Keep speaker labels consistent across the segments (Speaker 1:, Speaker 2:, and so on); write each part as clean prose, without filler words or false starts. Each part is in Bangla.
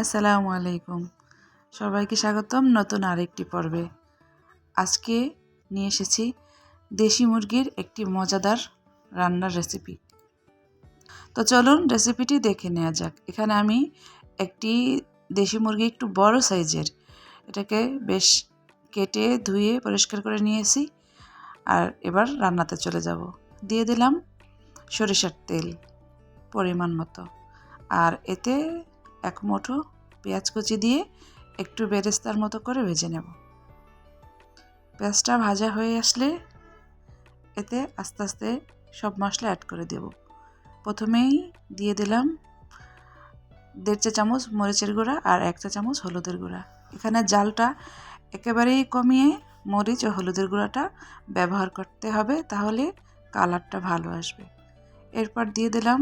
Speaker 1: আসসালামু আলাইকুম। সবাইকে স্বাগতম নতুন আরেকটি পর্বে। আজকে নিয়ে এসেছি দেশি মুরগির একটি মজাদার রান্নার রেসিপি। তো চলুন রেসিপিটি দেখে নেওয়া যাক। এখানে আমি একটি দেশি মুরগি একটু বড় সাইজের, এটাকে বেশ কেটে ধুয়ে পরিষ্কার করে নিয়েছি। আর এবার রান্নাতে চলে যাব। দিয়ে দিলাম সরিষার তেল পরিমাণ মতো, আর এতে এক মুঠো পেঁয়াজ কুচি দিয়ে একটু বেরেস্তার মতো করে ভেজে নেব। পেঁয়াজটা ভাজা হয়ে আসলে এতে আস্তে আস্তে সব মশলা অ্যাড করে দেব। প্রথমেই দিয়ে দিলাম 1.5 চা চামচ মরিচের গুঁড়া আর 1 চা চামচ হলুদের গুঁড়া। এখানে জালটা একেবারেই কমিয়ে মরিচ ও হলুদের গুঁড়াটা ব্যবহার করতে হবে, তাহলে কালারটা ভালো আসবে। এরপর দিয়ে দিলাম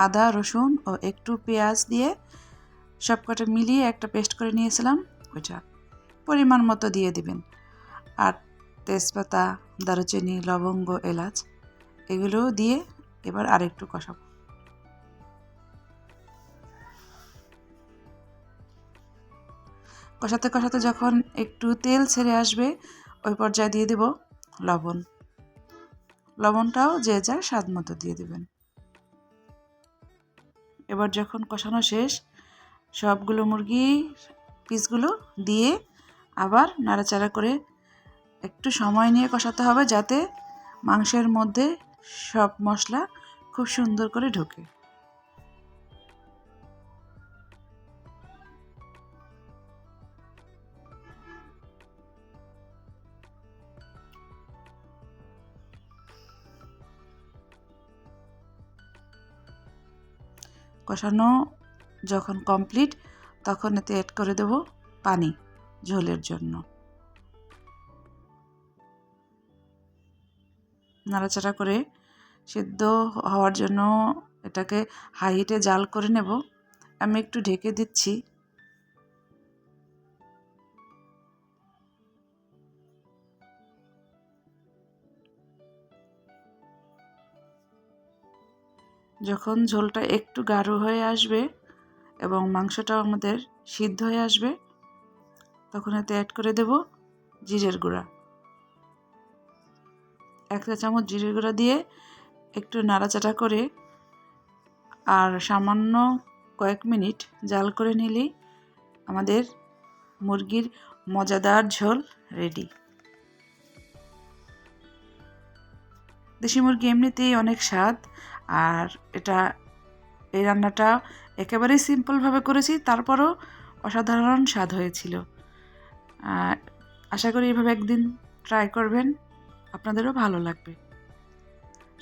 Speaker 1: আদা রসুন ও একটু পেঁয়াজ দিয়ে সবকটা মিলিয়ে একটা পেস্ট করে নিয়েছিলাম, ওইটা পরিমাণ মতো দিয়ে দিবেন। আর তেজপাতা, দারুচিনি, লবঙ্গ, এলাচ এগুলোও দিয়ে এবার আরেকটু কষাবো। কষাতে কষাতে যখন একটু তেল ছেড়ে আসবে ওই পর্যায়ে দিয়ে দেব লবণ। লবণটাও যে যার স্বাদ মতো দিয়ে দেবেন। এবার যখন কষানো শেষ, সবগুলো মুরগি পিসগুলো দিয়ে আবার নাড়াচাড়া করে একটু সময় নিয়ে কষাতে হবে, যাতে মাংসের মধ্যে সব মশলা খুব সুন্দর করে ঢোকে। কষানো যখন কমপ্লিট, তখন এতে অ্যাড করে দেব পানি ঝোলের জন্য। নাড়াচাড়া করে সিদ্ধ হওয়ার জন্য এটাকে হাই হিটে জাল করে নেব। আমি একটু ঢেকে দিচ্ছি। যখন ঝোলটা একটু গাঢ় হয়ে আসবে এবং মাংসটাও আমাদের সিদ্ধ হয়ে আসবে, তখন এতে অ্যাড করে দেব জিরের গুঁড়া। 1 চা চামচ জিরের গুঁড়া দিয়ে একটু নাড়াচাড়া করে আর সামান্য কয়েক মিনিট জাল করে নিলেই আমাদের মুরগির মজাদার ঝোল রেডি। দেশি মুরগি এমনিতেই অনেক স্বাদ, আর এই রান্নাটা একেবারেই সিম্পলভাবে করেছি, তারপরও অসাধারণ স্বাদ হয়েছিল। আশা করি এভাবে একদিন ট্রাই করবেন, আপনাদেরও ভালো লাগবে।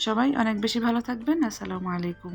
Speaker 1: সবাই অনেক বেশি ভালো থাকবেন। আসসালামু আলাইকুম।